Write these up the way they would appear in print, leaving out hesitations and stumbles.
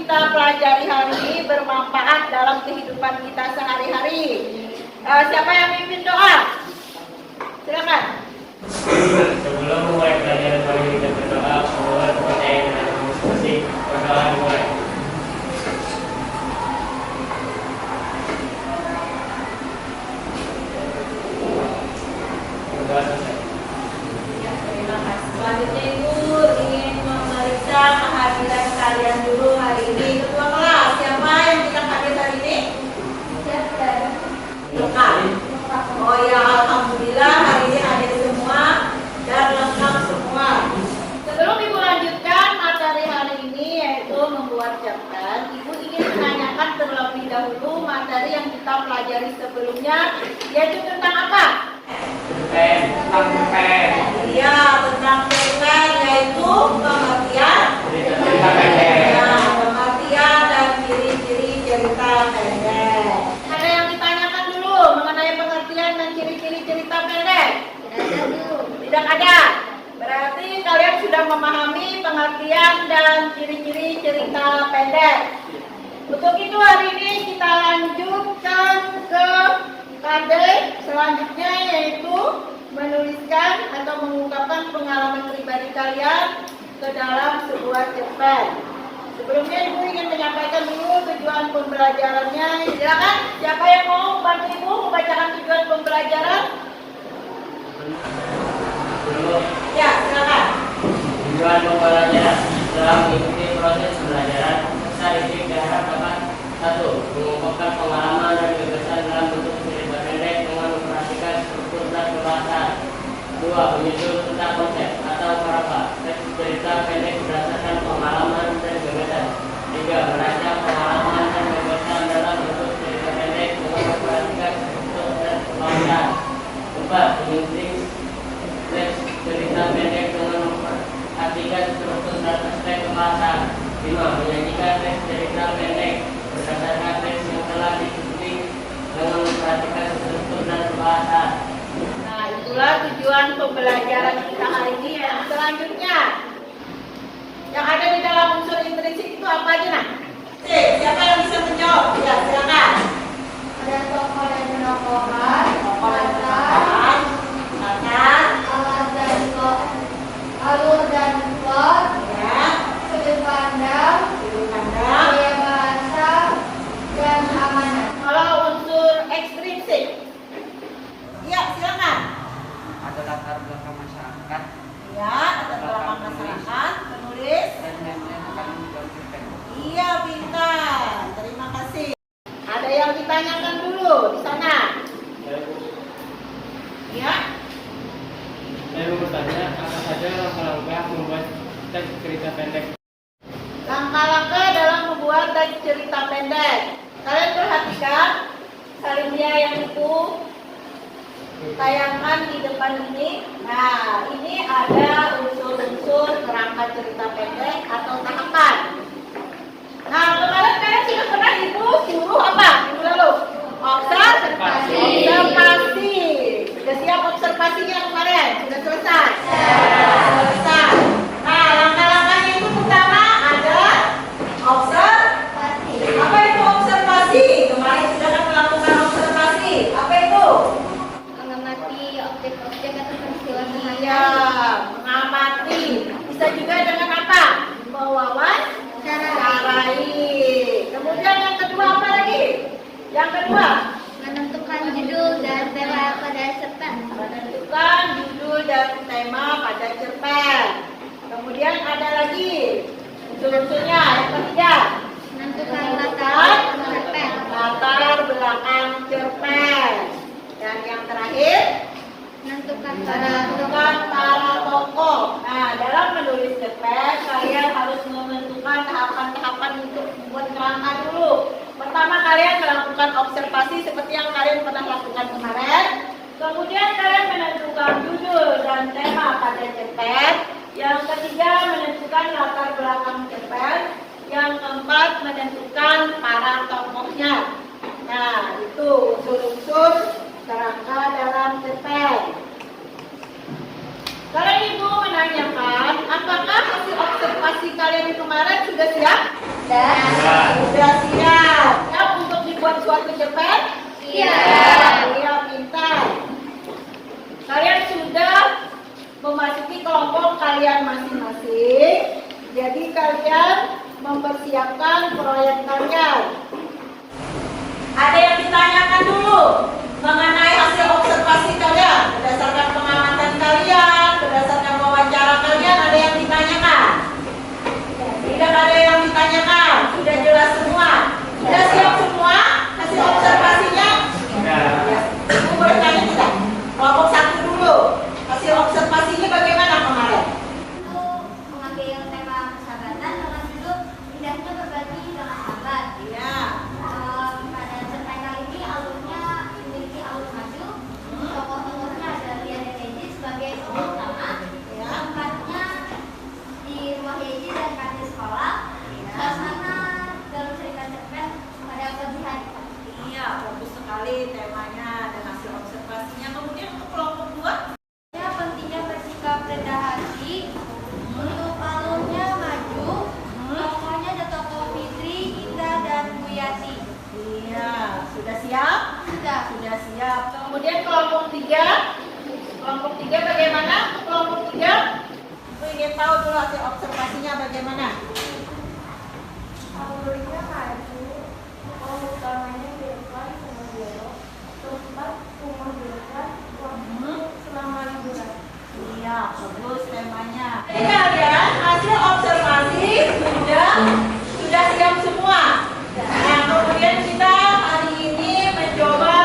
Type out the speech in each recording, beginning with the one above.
kita pelajari hari ini bermanfaat dalam kehidupan kita sehari-hari. Siapa yang mimpin doa? Silakan. Sebelum mulai pelajaran hari ini kita berdoa, mohon kepercayaan dan masing-masing berdoa dimulai. Berdoa selesai. Ya, terima kasih. Selanjutnya Ibu ingin memeriksa kehadiran kalian dulu hari ini. Ketua kelas, siapa yang tidak hadir hari ini? Lengkap. Oh ya, alhamdulillah hari ini hadir semua dan lengkap semua. Sebelum Ibu lanjutkan materi hari ini yaitu membuat cerpen, Ibu ingin menanyakan terlebih dahulu materi yang kita pelajari sebelumnya yaitu tentang apa? Cerpen. Iya, tentang cerpen yaitu pengertian. Ya, pengertian dan ciri-ciri cerita pendek. Ada yang ditanyakan dulu mengenai pengertian dan ciri-ciri cerita pendek? Tidak ada. Berarti kalian sudah memahami pengertian dan ciri-ciri cerita pendek. Untuk itu hari ini kita lanjutkan ke KD selanjutnya yaitu menuliskan atau mengungkapkan pengalaman pribadi kalian ke dalam sebuah cerpen. Sebelumnya Ibu ingin menyampaikan dulu tujuan pembelajarannya. Silakan, siapa yang mau bantu Ibu membacakan tujuan pembelajaran? Ya, silakan. Tujuan pembelajaran dalam mengikuti proses pembelajaran peserta didik diharap dapat 1. Mengungkapkan pengalaman dan gagasan dalam bentuk cerita pendek dengan memperhatikan struktur dan pembahasan. 2. Menyusun tentang konsep atau paragraf teks cerita pendek berdasarkan pengalaman dan gagasan. 3. Merancang pengalaman dan gagasan dalam bentuk cerita pendek dengan memperhatikan struktur dan pembahasan. 4. Menyusun teks cerita pendek dengan memperhatikan struktur dan aspek pembahasan. 5. Menyajikan teks cerita pendek berdasarkan teks yang telah disusun dengan memperhatikan struktur dan pembahasan. Nah, itulah tujuan pembelajaran kita hari ini. Yang selanjutnya, yang ada di dalam unsur intrinsik itu apa aja, nah? Siapa yang bisa menjawab? Ya, silakan. Ada tokoh dan tokohan, Tokoh dan tokohan, latar, alat dan alur dan plot, ya, sudut pandang, sudut pandang. gaya bahasa, dan amanat. Kalau unsur ekstrinsik, ya silakan. Ada latar belakang masyarakat Ya, ada belakang masyarakat, penulis. dan yang akan membuat cerpen. Iya, pintar. Terima kasih. Ada yang ditanyakan dulu di sana. Ya, Saya mau bertanya, apa saja langkah-langkah membuat teks cerita pendek? langkah-langkah dalam membuat teks cerita pendek. Kalian perhatikan salimnya yang itu tayangkan di depan ini. Nah, ini ada unsur-unsur kerangka cerita pendek atau tahapan. Nah, kemarin kalian sudah pernah Ibu suruh apa? Minggu lalu? Observasi. Sudah siap observasinya kemarin? Sudah selesai? Selesai. Nah, langkah-langkahnya itu pertama ada observasi. Apa itu observasi? Kemarin sudah kan melakukan observasi. Apa itu? Mengamati objek-objek atau peristiwa Iya, sehari-hari. mengamati. Bisa juga dengan apa? Mewawancarai. Kemudian yang kedua apa lagi? Yang kedua, Menentukan judul dan tema pada cerpen. menentukan judul dan tema pada cerpen. Kemudian ada lagi unsur-unsurnya. Yang ketiga, Menentukan latar cerpen. latar belakang cerpen. Dan yang terakhir, Menentukan menentukan para tokoh. Nah, dalam menulis cerpen, kalian harus menentukan tahapan-tahapan untuk membuat kerangka dulu. Pertama, kalian melakukan observasi seperti yang kalian pernah lakukan kemarin. Kemudian kalian menentukan judul dan tema pada cerpen. Yang ketiga, menentukan latar belakang cerpen. Yang keempat, menentukan para tokohnya. Nah, itu unsur-unsur kerangka dalam cerpen. Kalau Ibu menanyakan, apakah hasil observasi kalian kemarin sudah siap? Sudah siap. Siap untuk dibuat suatu cerpen? Iya. Iya, pintar. Kalian sudah memasuki kelompok kalian masing-masing. Jadi kalian mempersiapkan proyek kalian. Ada yang ditanyakan dulu mengenai hasil observasi kalian, berdasarkan pengamatan kalian, berdasarkan wawancara kalian, ada yang ditanyakan? Tidak ada yang ditanyakan, sudah jelas semua. Sudah siap semua hasil observasinya? Ya. Ibu boleh tanya tidak? Kelompok satu dulu, hasil observasinya bagaimana kemarin? Itu mengambil tema persahabatan, dengan dulu indahnya berbagi dengan sahabat. Iya. Pada cerpen kali ini alurnya memiliki alur maju. Tokoh-tokohnya ada Rian dan Yeji sebagai tokoh utama. Ya. Tempatnya di rumah Yeji dan kantin sekolah. Suasana dalam cerita cerpen pada pagi hari. Iya, bagus sekali temanya dan hasil observasinya. Kemudian untuk kelompok dua, Ya, pentingnya bersikap rendah hati. Untuk alurnya maju. Tokohnya ada tokoh Fitri, Indra, dan Bu Yati. iya, sudah siap? Sudah. Sudah siap. Kemudian kelompok tiga bagaimana? Untuk kelompok tiga, aku ingin tahu dulu hasil observasinya bagaimana. Alurnya maju. Tokoh utamanya Irfan Sumodiro. Tempat rumah Irfan waktu selama liburan. Iya, bagus temanya. Jadi kalian hasil observasi sudah siap semua. Nah, kemudian kita hari ini mencoba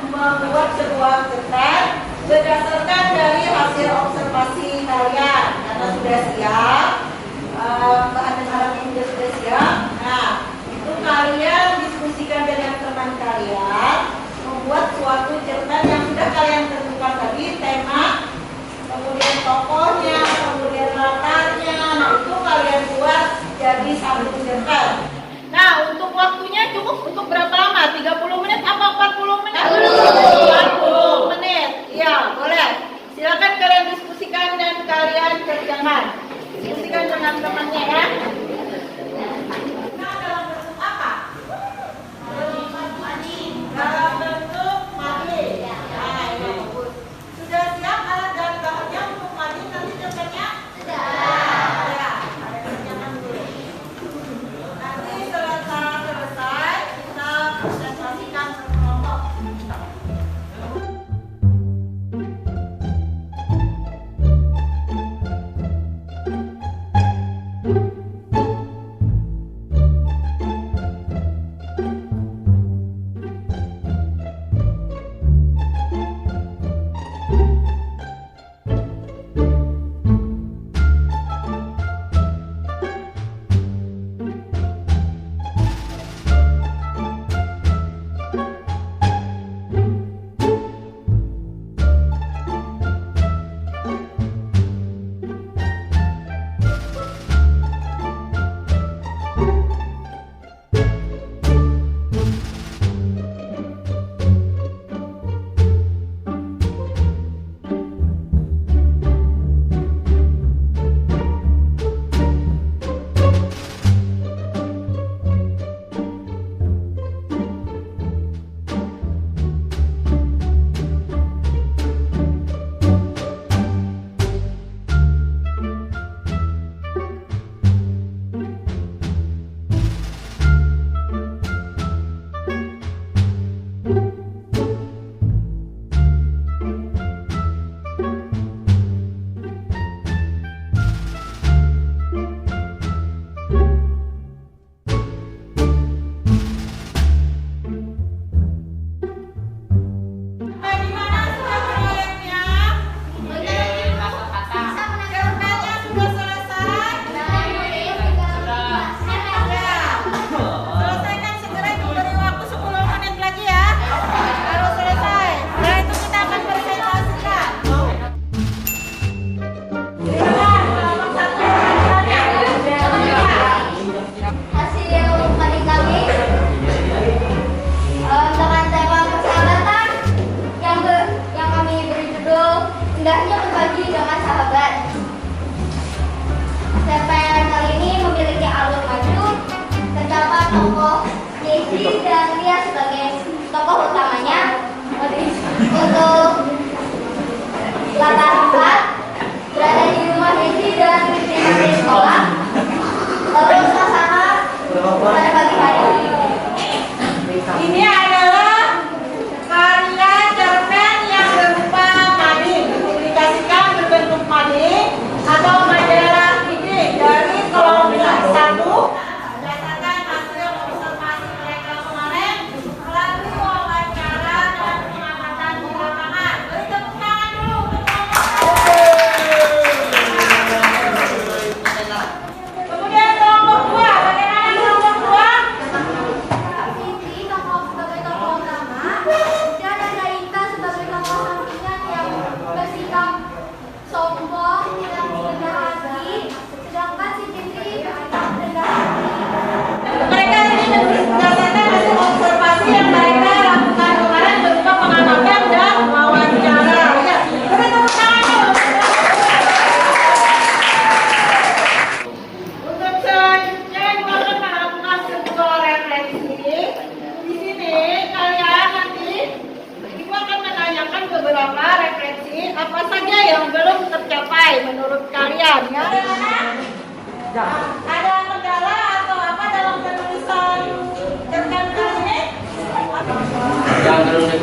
membuat sebuah cerpen berdasarkan dari hasil observasi kalian. Karena sudah siap, bahan-bahan ini sudah siap. Nah, itu kalian diskusikan dengan teman kalian, membuat suatu cerpen yang sudah kalian tentukan tadi, tema, kemudian tokohnya, kemudian latarnya. Nah, itu kalian buat jadi satu cerpen. Nah, untuk waktunya cukup untuk berapa lama? 30 menit apa 40 menit? 40 menit. Iya, boleh. Silakan kalian diskusikan dan kalian kerjakan. Diskusikan dengan temannya ya. Nah, dalam bentuk apa? Dalam bentuk mani. Nah, ini bagus. Sudah siap alat dan bahannya untuk mani nanti cerpennya? Sudah. Ya, ada kerjakan dulu. Nanti setelah selesai kita presentasikan ke kelompok.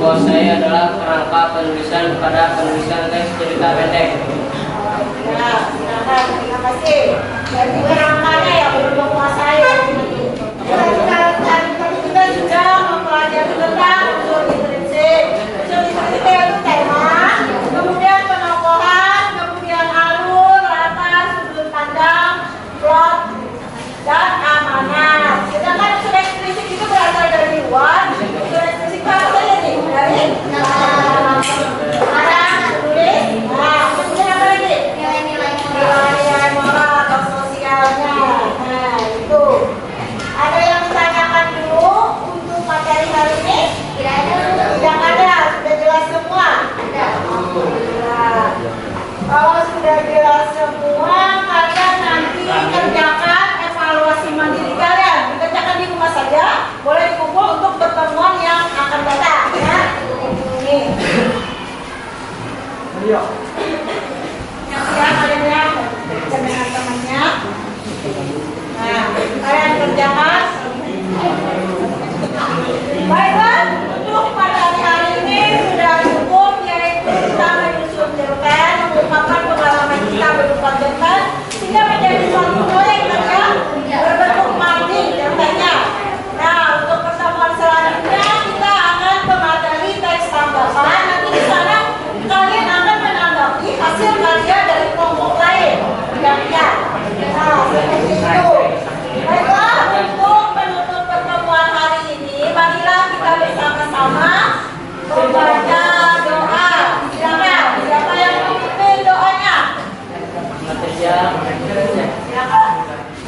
kuasai adalah kerangka penulisan pada penulisan teks cerita pendek. Ya, silakan. Terima kasih. Jadi kerangkanya yang belum menguasai. Kita sudah mempelajari tentang unsur intrinsik. Unsur intrinsik itu tema, kemudian penokohan, kemudian alur, latar, sudut pandang, plot, dan amanat. Sedangkan unsur ekstrisik itu berasal dari luar. Unsur ekstrisik itu apa saja nih? Dari arah, tulis, kemudian apa lagi? Nilai-nilai moral atau sosialnya. Nah, itu. Ada yang ditanyakan dulu untuk materi hari ini? Tidak ada, sudah jelas semua. Nah, kalau sudah jelas semua, kalian nanti kerjakan evaluasi mandiri kalian. Dikerjakan di rumah saja, boleh dikumpul untuk pertemuan yang akan datang. Ya, ini. Siap kalian ya, dengan temannya. Nah, kalian kerjakan. Baiklah, untuk pada hari ini sudah cukup, yaitu kita menyusun cerpen, mengungkapkan pengalaman kita berupa cerpen, sehingga menjadi suatu proyek kerja berbentuk manding cerpennya. Nah, untuk pertemuan selanjutnya kita akan memateri teks tanggapan. Nanti di sana kalian akan menanggapi hasil karya dari kelompok lain. Ya. Nah, seperti itu. Baiklah, untuk penutup pertemuan hari ini, marilah kita bersama-sama membaca doa. Siapa yang memimpin doanya? Silakan.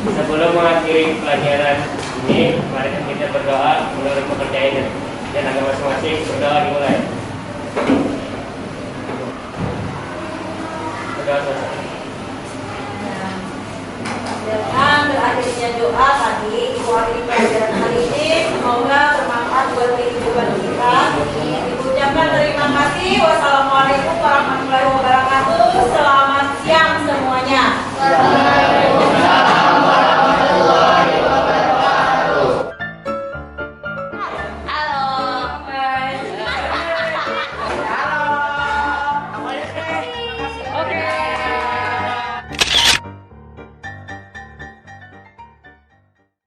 Sebelum mengakhiri pelajaran ini, mari kita berdoa menurut kepercayaan dan agama masing-masing. Berdoa dimulai. Berdoa selesai. Dengan berakhirnya doa